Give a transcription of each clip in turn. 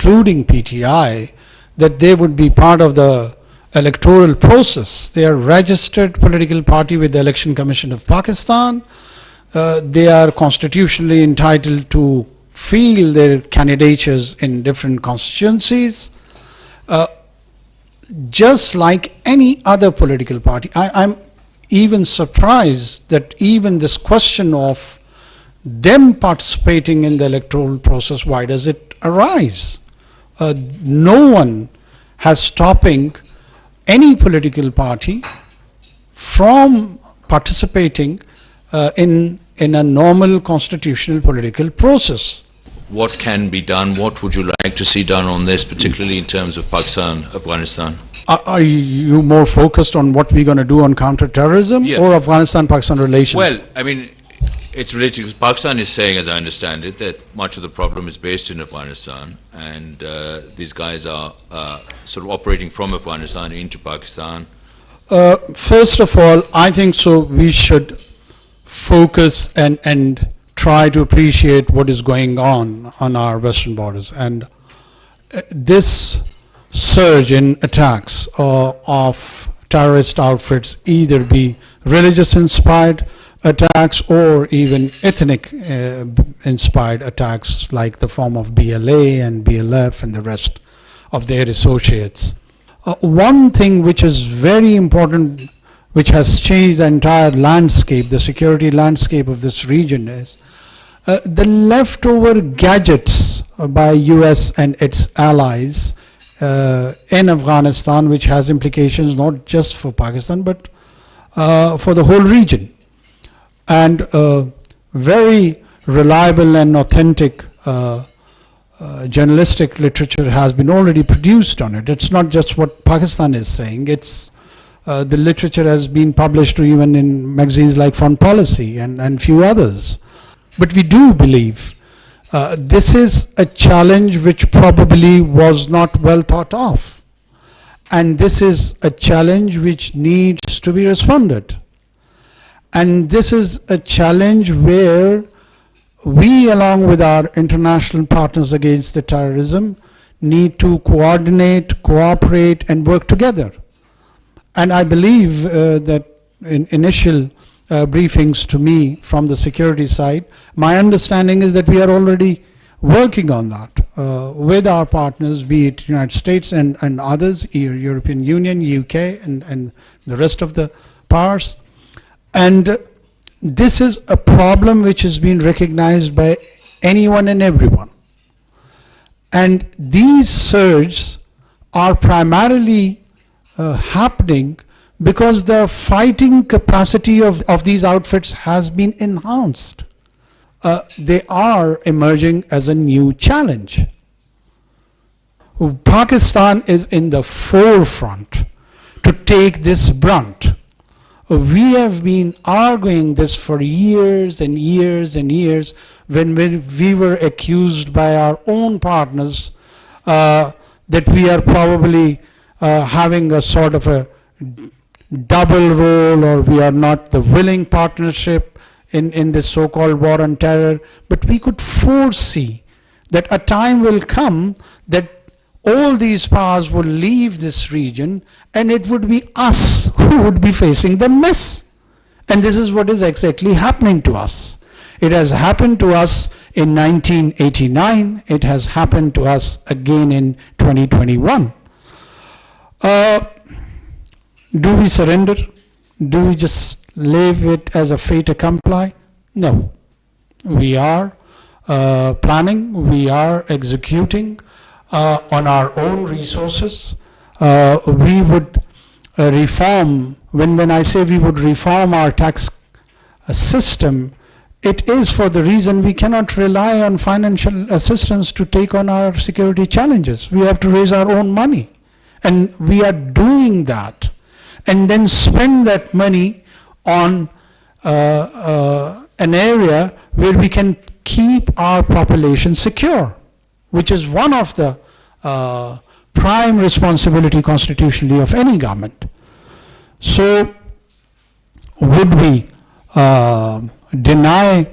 including PTI, that they would be part of the electoral process. They are registered political party with the Election Commission of Pakistan. They are constitutionally entitled to field their candidatures in different constituencies, just like any other political party. I'm even surprised that even this question of them participating in the electoral process, why does it arise? No one has stopping any political party from participating in a normal constitutional political process. What can be done? What would you like to see done on this, particularly in terms of Pakistan, Afghanistan? Are you more focused on what we're going to do on counter-terrorism, yes, or Afghanistan-Pakistan relations? Well, I mean, it's related because Pakistan is saying, as I understand it, that much of the problem is based in Afghanistan, and these guys are sort of operating from Afghanistan into Pakistan. First of all, I think so we should focus and try to appreciate what is going on our western borders. And this surge in attacks of terrorist outfits, either be religious inspired attacks or even ethnic inspired attacks, like the form of BLA and BLF and the rest of their associates. One thing which is very important, which has changed the entire landscape, the security landscape of this region, is the leftover gadgets by US and its allies in Afghanistan, which has implications not just for Pakistan but for the whole region. And very reliable and authentic journalistic literature has been already produced on it. It's not just what Pakistan is saying, it's the literature has been published even in magazines like Foreign Policy and few others. But we do believe this is a challenge which probably was not well thought of. And this is a challenge which needs to be responded. And this is a challenge where we, along with our international partners against the terrorism, need to coordinate, cooperate, and work together. And I believe that in initial briefings to me from the security side, my understanding is that we are already working on that with our partners, be it United States and others, European Union, UK, and the rest of the powers. And this is a problem which has been recognized by anyone and everyone. And these surges are primarily happening because the fighting capacity of these outfits has been enhanced. They are emerging as a new challenge. Pakistan is in the forefront to take this brunt. We have been arguing this for years and years and years when we were accused by our own partners that we are probably having a sort of a double role, or we are not the willing partnership in this so-called war on terror. But we could foresee that a time will come that all these powers will leave this region and it would be us who would be facing the mess. And this is what is exactly happening to us. It has happened to us in 1989. It has happened to us again in 2021. Do we surrender? Do we just leave it as a fait accompli? No. We are planning, we are executing on our own resources. We would reform, when I say we would reform our tax system, it is for the reason we cannot rely on financial assistance to take on our security challenges. We have to raise our own money. And we are doing that. And then spend that money on an area where we can keep our population secure, which is one of the prime responsibility constitutionally of any government. So would we deny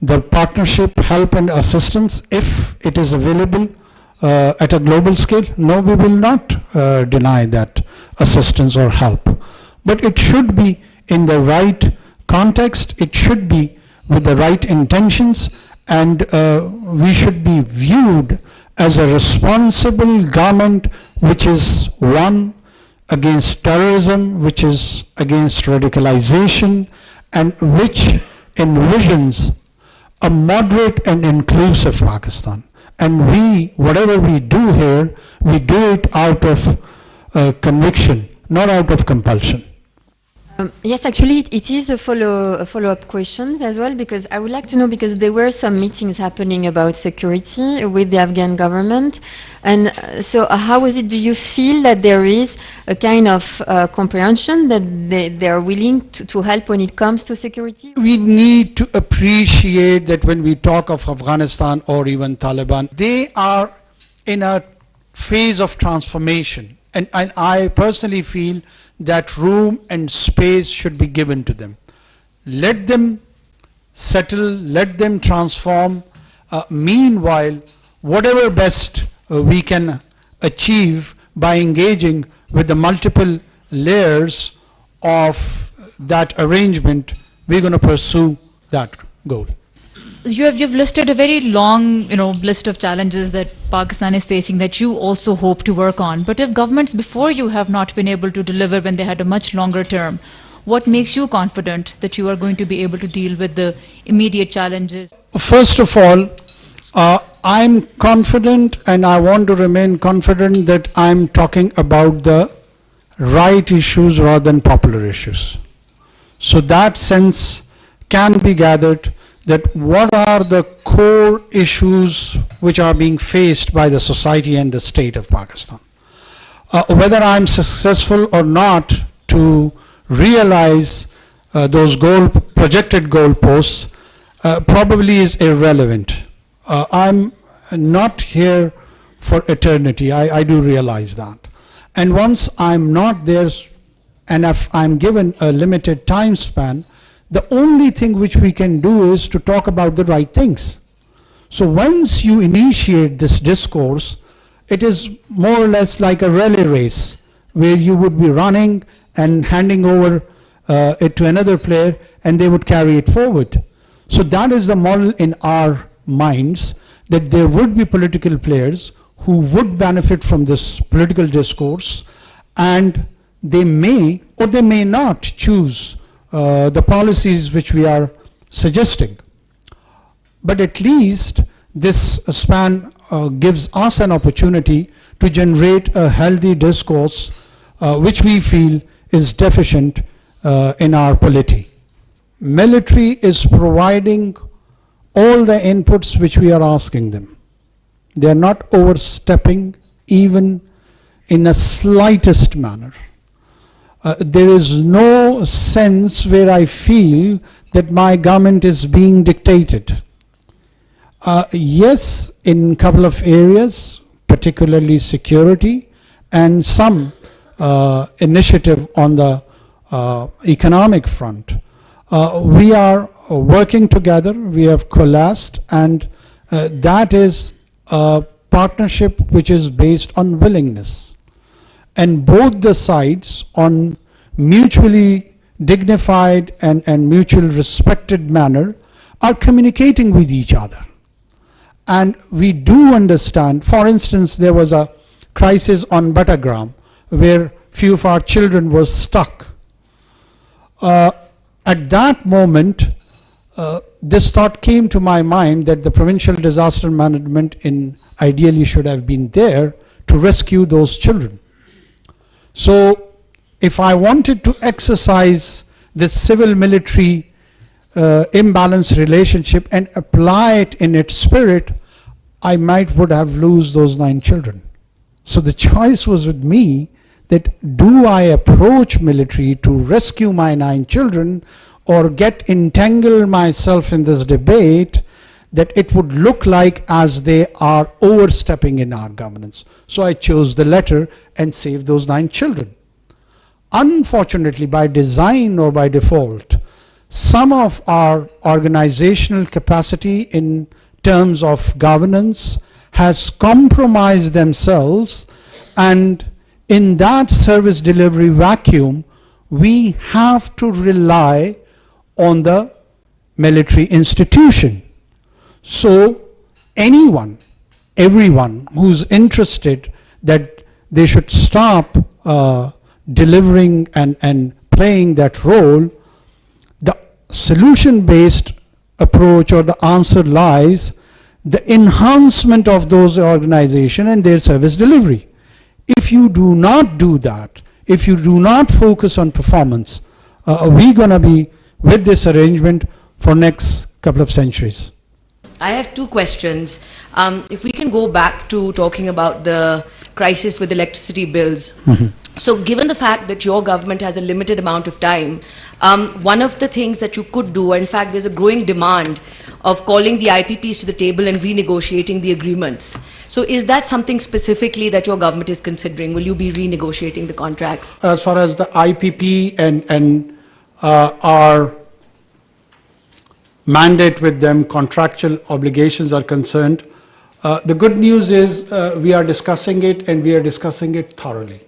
the partnership, help and assistance if it is available at a global scale? No, we will not deny that assistance or help. But it should be in the right context, it should be with the right intentions, and we should be viewed as a responsible government which is one against terrorism, which is against radicalization, and which envisions a moderate and inclusive Pakistan. And we, whatever we do here, we do it out of conviction, not out of compulsion. Yes, actually, it is a follow-up question as well, because I would like to know, because there were some meetings happening about security with the Afghan government, and so how is it, do you feel that there is a kind of comprehension that they are willing to help when it comes to security? We need to appreciate that when we talk of Afghanistan or even Taliban, they are in a phase of transformation, and I personally feel that room and space should be given to them. Let them settle, let them transform. Meanwhile, whatever best we can achieve by engaging with the multiple layers of that arrangement, we're going to pursue that goal. You've listed a very long, list of challenges that Pakistan is facing that you also hope to work on. But if governments before you have not been able to deliver when they had a much longer term, what makes you confident that you are going to be able to deal with the immediate challenges? First of all, I'm confident, and I want to remain confident, that I'm talking about the right issues rather than popular issues. So that sense can be gathered, that what are the core issues which are being faced by the society and the state of Pakistan. Whether I'm successful or not to realize those projected goalposts probably is irrelevant. I'm not here for eternity, I do realize that. And once I'm not there, and if I'm given a limited time span, the only thing which we can do is to talk about the right things. So once you initiate this discourse, it is more or less like a relay race where you would be running and handing over it to another player, and they would carry it forward. So that is the model in our minds, that there would be political players who would benefit from this political discourse, and they may or they may not choose the policies which we are suggesting. But at least this span gives us an opportunity to generate a healthy discourse which we feel is deficient in our polity. Military is providing all the inputs which we are asking them. They are not overstepping even in the slightest manner. There is no sense where I feel that my government is being dictated. Yes, in a couple of areas, particularly security, and some initiative on the economic front. We are working together, we have coalesced, and that is a partnership which is based on willingness. And both the sides, on mutually dignified and mutual respected manner, are communicating with each other. And we do understand, for instance, there was a crisis on Battagram where few of our children were stuck. At that moment, this thought came to my mind that the provincial disaster management ideally should have been there to rescue those children. So if I wanted to exercise this civil-military imbalanced relationship and apply it in its spirit, I would have lost those 9 children. So the choice was with me, that do I approach military to rescue my 9 children, or entangle myself in this debate that it would look like as they are overstepping in our governance. So I chose the latter and saved those 9 children. Unfortunately, by design or by default, some of our organizational capacity in terms of governance has compromised themselves, and in that service delivery vacuum, we have to rely on the military institution. So anyone, everyone who's interested that they should stop delivering and playing that role, the solution-based approach or the answer lies the enhancement of those organizations and their service delivery. If you do not do that, if you do not focus on performance, we're going to be with this arrangement for next couple of centuries. I have two questions. If we can go back to talking about the crisis with electricity bills. So given the fact that your government has a limited amount of time, one of the things that you could do, in fact there's a growing demand of calling the IPPs to the table and renegotiating the agreements. So is that something specifically that your government is considering? Will you be renegotiating the contracts? As far as the IPP and our mandate with them, contractual obligations are concerned, the good news is we are discussing it, and we are discussing it thoroughly.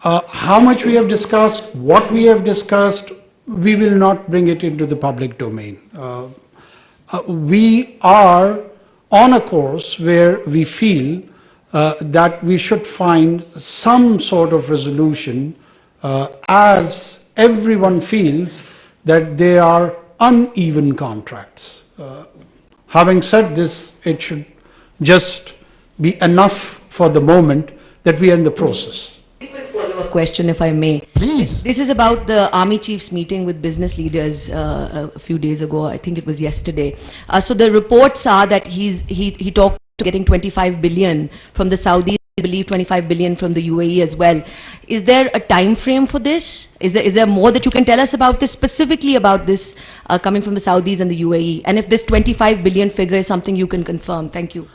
How much we have discussed, what we have discussed, we will not bring it into the public domain. We are on a course where we feel that we should find some sort of resolution as everyone feels that they are uneven contracts. Having said this, it should just be enough for the moment that we are in the process. A question, if I may. Please. This is about the army chiefs meeting with business leaders a few days ago. I think it was yesterday. So the reports are that he talked to getting 25 billion from the Saudis, I believe 25 billion from the UAE as well. Is there a time frame for this? Is there more that you can tell us about this, specifically about this coming from the Saudis and the UAE? And if this 25 billion figure is something you can confirm? Thank you.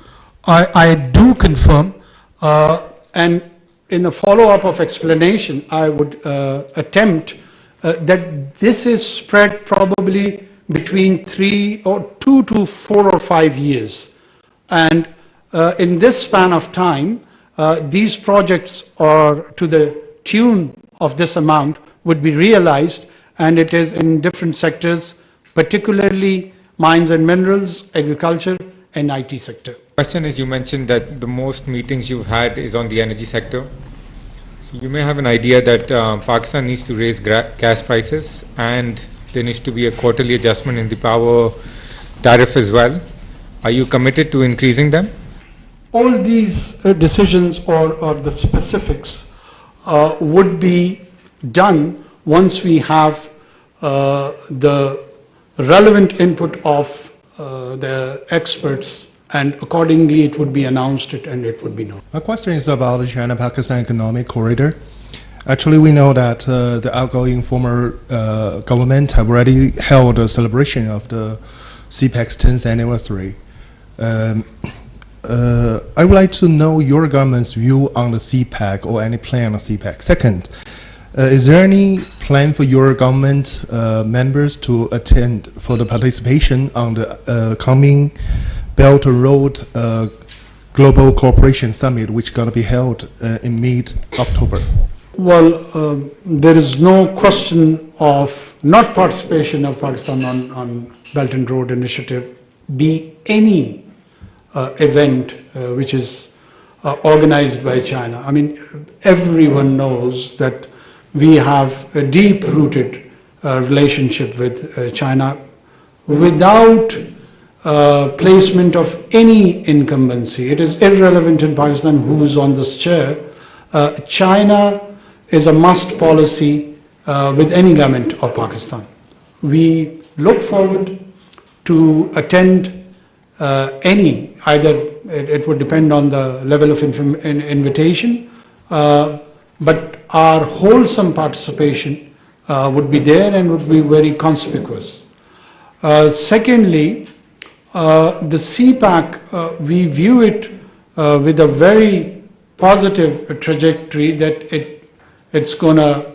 I do confirm, and in a follow-up of explanation, I would attempt that this is spread probably between 2 to 4 or 5 years. And in this span of time, these projects are to the tune of this amount would be realized, and it is in different sectors, particularly mines and minerals, agriculture, and IT sector. Question is, you mentioned that the most meetings you've had is on the energy sector. So you may have an idea that Pakistan needs to raise gas prices, and there needs to be a quarterly adjustment in the power tariff as well. Are you committed to increasing them? All these decisions or the specifics would be done once we have the relevant input of the experts, and accordingly it would be announced and it would be known. My question is about the China-Pakistan Economic Corridor. Actually, we know that the outgoing former government have already held a celebration of the CPEC's 10th anniversary. I would like to know your government's view on the CPEC or any plan on CPEC. Second, is there any plan for your government members to attend for the participation on the coming Belt and Road Global Cooperation Summit, which is going to be held in mid-October? Well, there is no question of not participation of Pakistan on Belt and Road Initiative, be any event which is organized by China. I mean, everyone knows that we have a deep-rooted relationship with China without placement of any incumbency. It is irrelevant in Pakistan who's on this chair. China is a must policy with any government of Pakistan. We look forward to attend any, either it would depend on the level of invitation, but our wholesome participation would be there and would be very conspicuous. Secondly, the CPAC, we view it with a very positive trajectory that it's going to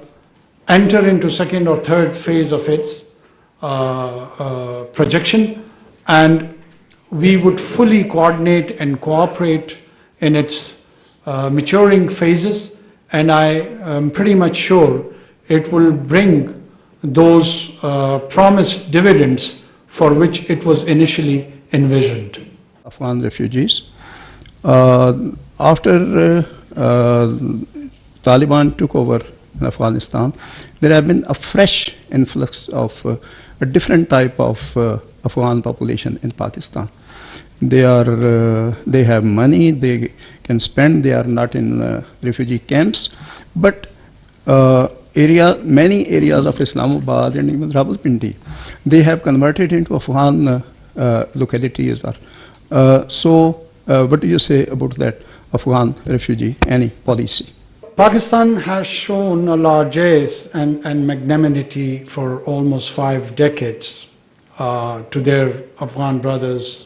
enter into second or third phase of its projection, and we would fully coordinate and cooperate in its maturing phases, and I am pretty much sure it will bring those promised dividends for which it was initially envisioned. Afghan refugees. After Taliban took over in Afghanistan, there have been a fresh influx of a different type of Afghan population in Pakistan. They have money, they can spend, they are not in refugee camps, but many areas of Islamabad and even Rawalpindi, they have converted into Afghan localities. So what do you say about that Afghan refugee, any policy? Pakistan has shown a largesse and magnanimity for almost 5 decades to their Afghan brothers.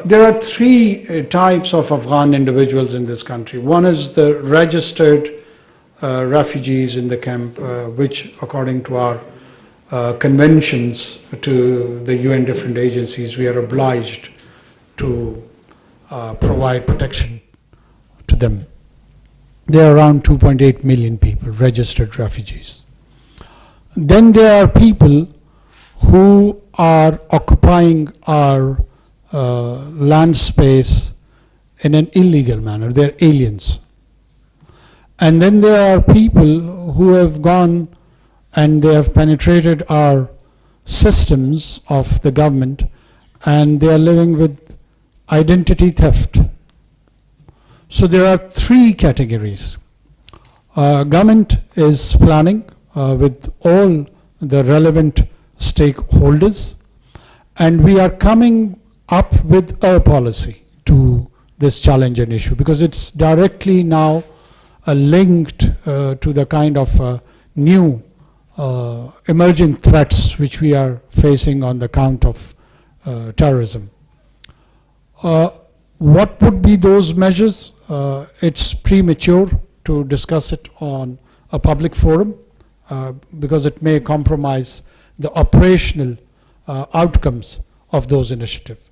There are 3 types of Afghan individuals in this country. One is the registered refugees in the camp, which according to our conventions to the UN different agencies, we are obliged to provide protection to them. There are around 2.8 million people, registered refugees. Then there are people who are occupying our land space in an illegal manner. They're aliens. And then there are people who have gone and they have penetrated our systems of the government, and they are living with identity theft. So there are 3 categories. Government is planning with all the relevant stakeholders, and we are coming up with a policy to this challenge and issue, because it's directly now linked to the kind of new emerging threats which we are facing on the count of terrorism. What would be those measures? It's premature to discuss it on a public forum because it may compromise the operational outcomes of those initiatives.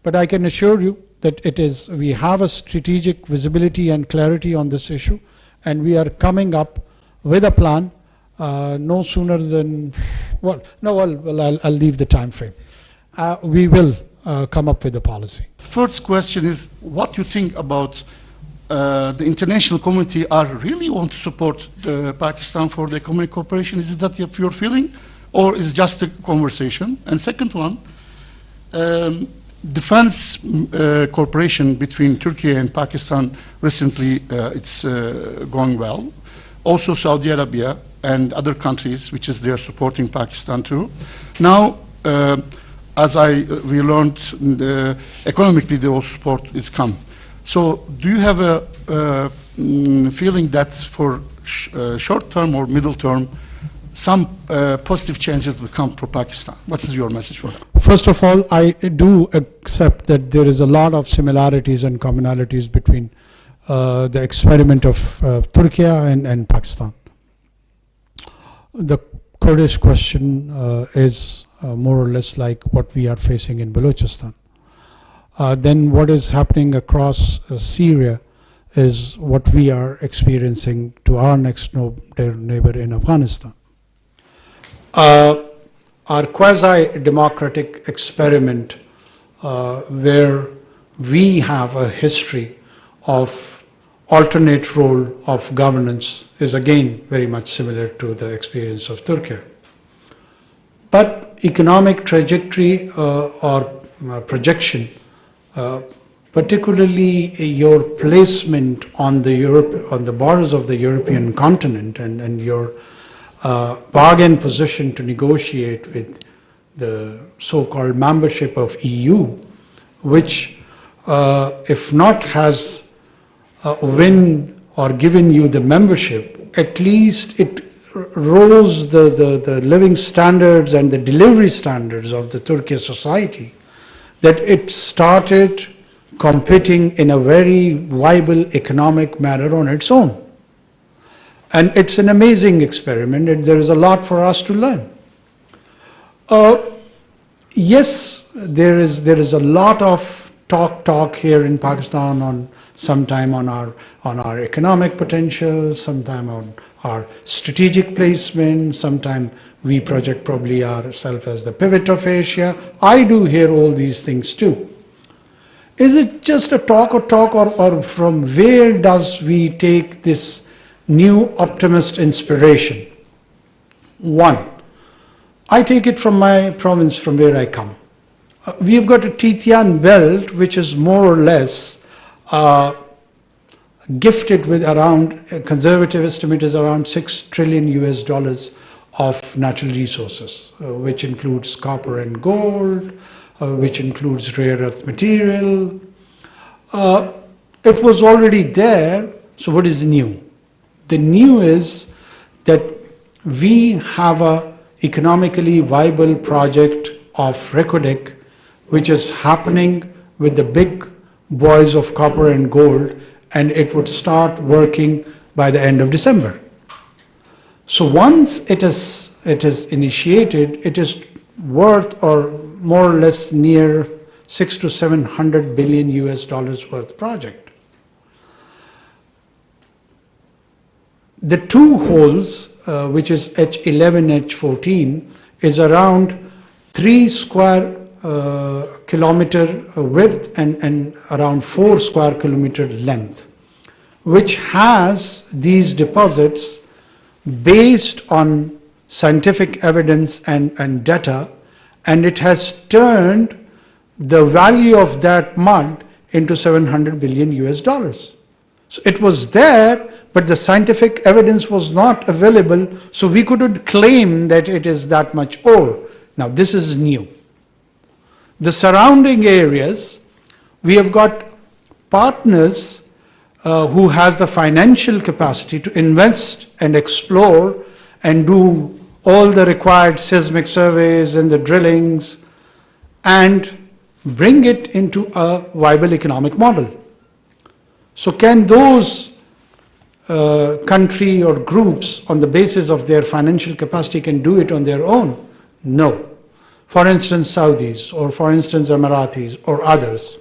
But I can assure you that we have a strategic visibility and clarity on this issue, and we are coming up with a plan no sooner than, I'll leave the time frame. We will come up with a policy. First question is, what you think about the international community are really want to support Pakistan for the economic cooperation? Is it that your feeling, or is it just a conversation? And second one, defense cooperation between Turkey and Pakistan recently, it's going well. Also Saudi Arabia and other countries, which is they are supporting Pakistan too. Now, as we learned, economically the whole support is come. So do you have a feeling that for short term or middle term, some positive changes will come for Pakistan? What is your message for that? First of all, I do accept that there is a lot of similarities and commonalities between the experiment of Turkey and Pakistan. The Kurdish question is more or less like what we are facing in Balochistan. Then what is happening across Syria is what we are experiencing to our next neighbor in Afghanistan. Our quasi-democratic experiment where we have a history of alternate role of governance is again very much similar to the experience of Turkey. But economic trajectory or projection, particularly your placement on the borders of the European continent and your bargain position to negotiate with the so-called membership of EU, which if not has win or given you the membership, at least it rose the living standards and the delivery standards of the Turkish society, that it started competing in a very viable economic manner on its own. And it's an amazing experiment, and there is a lot for us to learn. Yes, there is a lot of talk here in Pakistan on sometime on our economic potential, sometime on our strategic placement, sometime we project probably ourselves as the pivot of Asia. I do hear all these things too. Is it just a talk or from where does we take this new optimist inspiration? One, I take it from my province, from where I come. We've got a Titian belt which is more or less gifted with around, a conservative estimate is around $6 trillion of natural resources, which includes copper and gold, which includes rare earth material. It was already there, so what is new? The new is that we have a economically viable project of Reko Diq, which is happening with the big boys of copper and gold, and it would start working by the end of December. So once it is initiated, it is worth or more or less near 600 to 700 billion US dollars worth project. The two holes, which is H11, H14, is around 3 square kilometer width and around 4 square kilometer length, which has these deposits based on scientific evidence and data, and it has turned the value of that mud into 700 billion US dollars. So it was there, but the scientific evidence was not available, so we couldn't claim that it is that much ore. Now this is new. The surrounding areas, we have got partners who has the financial capacity to invest and explore and do all the required seismic surveys and the drillings and bring it into a viable economic model. So can those country or groups on the basis of their financial capacity can do it on their own? No. For instance, Saudis or for instance, Emiratis or others.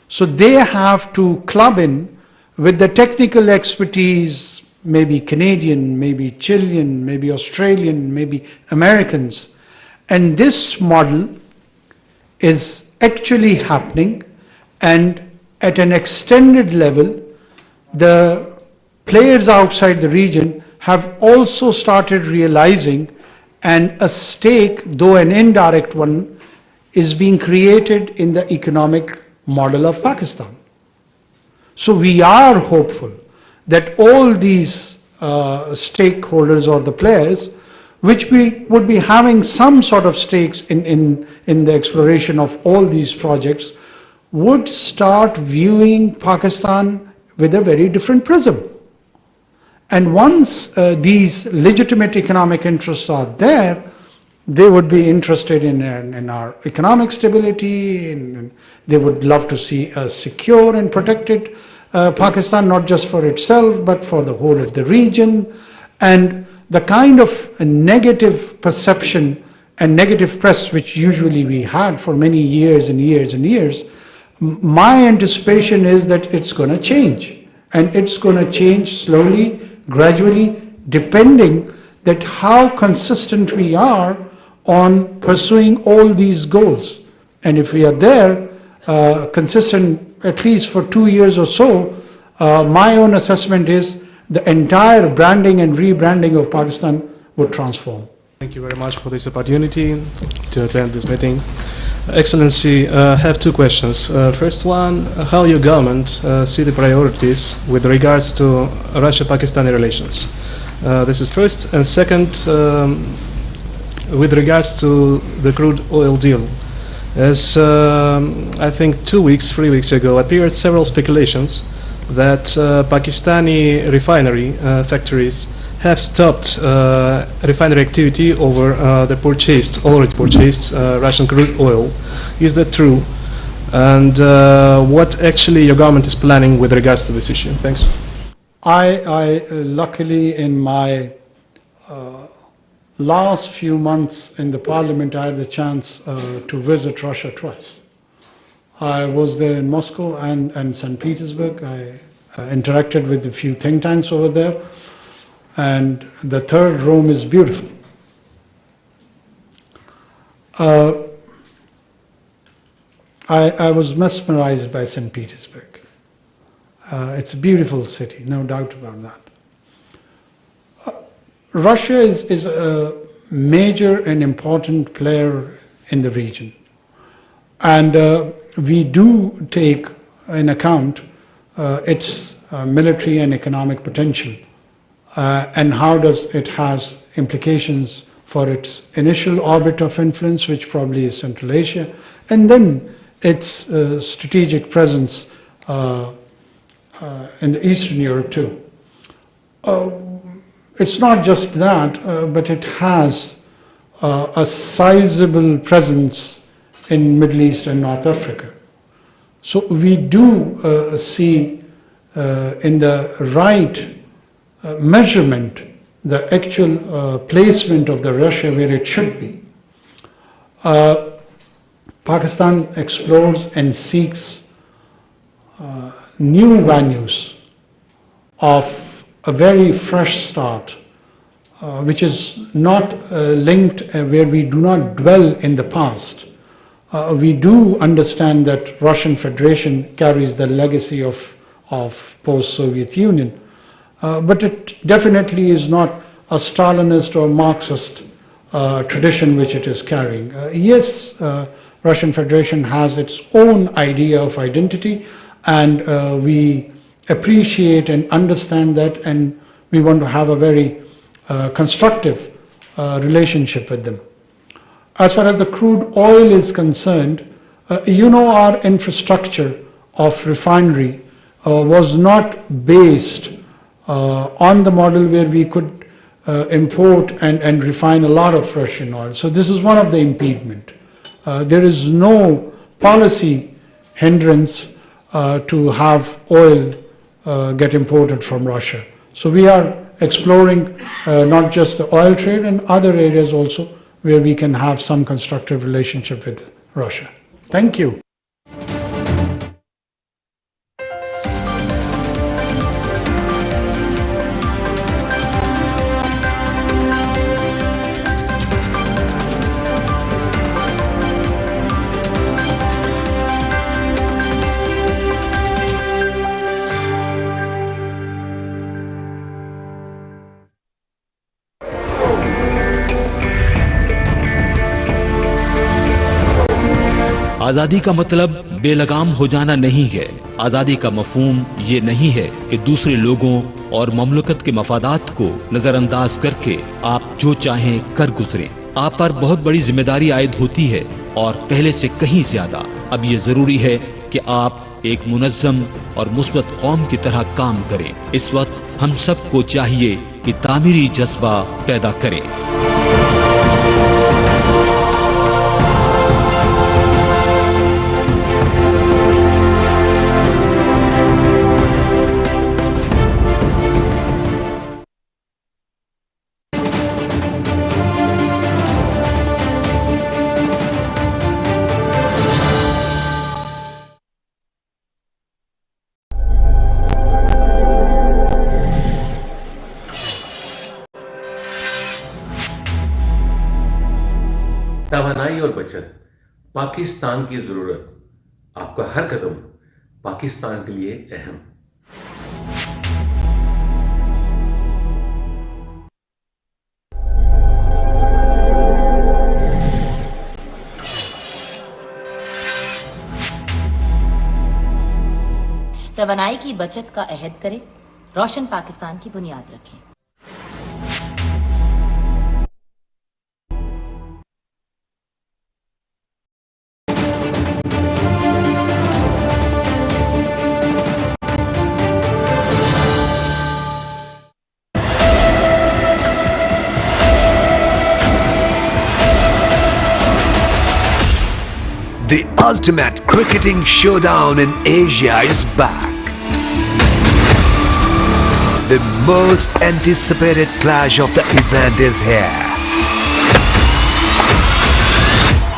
So they have to club in with the technical expertise, maybe Canadian, maybe Chilean, maybe Australian, maybe Americans. And this model is actually happening, and at an extended level, the players outside the region have also started realizing, and a stake, though an indirect one, is being created in the economic model of Pakistan. So we are hopeful that all these stakeholders or the players, which we would be having some sort of stakes in the exploration of all these projects, would start viewing Pakistan with a very different prism. And once these legitimate economic interests are there, they would be interested in our economic stability, and they would love to see a secure and protected Pakistan, not just for itself, but for the whole of the region. And the kind of negative perception and negative press which usually we had for many years and years and years, my anticipation is that it's going to change. And it's going to change slowly, gradually, depending that how consistent we are on pursuing all these goals. And if we are there, consistent at least for 2 years or so, my own assessment is the entire branding and rebranding of Pakistan would transform. Thank you very much for this opportunity to attend this meeting. Excellency, I have two questions. First one, how your government see the priorities with regards to Russia-Pakistani relations? This is first. And second, with regards to the crude oil deal. As I think 3 weeks ago, appeared several speculations that Pakistani refinery factories have stopped refinery activity over the already purchased Russian crude oil. Is that true? And what actually your government is planning with regards to this issue? Thanks. I luckily in my last few months in the parliament, I had the chance to visit Russia twice. I was there in Moscow and St. Petersburg. I interacted with a few think tanks over there. And the third, Rome, is beautiful. I was mesmerized by St. Petersburg. It's a beautiful city, no doubt about that. Russia is a major and important player in the region. And we do take in account its military and economic potential and how does it has implications for its initial orbit of influence, which probably is Central Asia, and then its strategic presence in the Eastern Europe too. It's not just that, but it has a sizable presence in Middle East and North Africa. So we do see in the right measurement the actual placement of the Russia where it should be. Pakistan explores and seeks new venues of a very fresh start, which is not linked where we do not dwell in the past. We do understand that Russian Federation carries the legacy of post-Soviet Union, but it definitely is not a Stalinist or Marxist tradition which it is carrying. Yes, Russian Federation has its own idea of identity, and we appreciate and understand that, and we want to have a very constructive relationship with them. As far as the crude oil is concerned, our infrastructure of refinery was not based on the model where we could import and refine a lot of Russian oil. So this is one of the impediment. There is no policy hindrance to have oil get imported from Russia. So we are exploring not just the oil trade and other areas also where we can have some constructive relationship with Russia. Thank you. आजादी का मतलब बेलगाम हो जाना नहीं है। आजादी का मफहूम ये नहीं है कि दूसरे लोगों और ममलकत के मफादात को नजरअंदाज करके आप जो चाहें कर गुजरें। आप पर बहुत बड़ी जिम्मेदारी आयद होती है और पहले से कहीं ज्यादा। अब ये जरूरी है कि आप एक मुनज़्ज़म और मुस्बत कौम की तरह काम करें। इस वक्त हम सबको चाहिए कि तामीरी जज्बा पैदा करें। तवानाई और बचत, पाकिस्तान की जरूरत, आपका हर कदम पाकिस्तान के लिए अहम। तवानाई की बचत का अहद करें, रोशन पाकिस्तान की बुनियाद रखें। The ultimate cricketing showdown in Asia is back. The most anticipated clash of the event is here.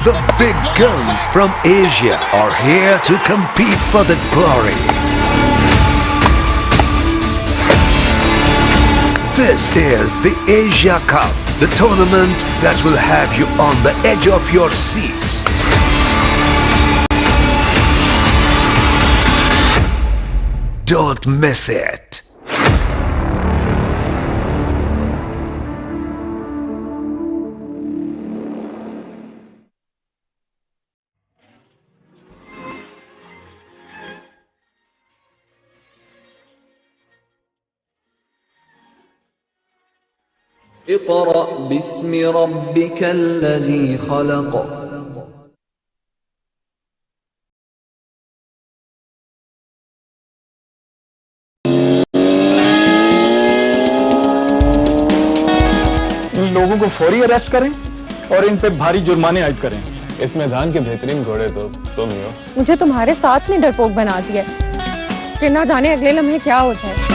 The big guns from Asia are here to compete for the glory. This is the Asia Cup, the tournament that will have you on the edge of your seats. Don't miss it. اقرأ باسم ربك الذي خلق इन लोगों को फौरी arrest करें और इन पे भारी जुर्माने आयद करें। इस मैदान के बेहतरीन घोड़े तो तुम ही हो। मुझे तुम्हारे साथ में डरपोक बना दिया कि ना जाने अगले लम्हे क्या हो जाए।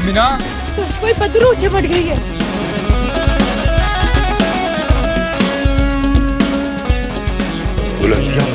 मीना, कोई पदरू चिमट गई है। बुलंदियां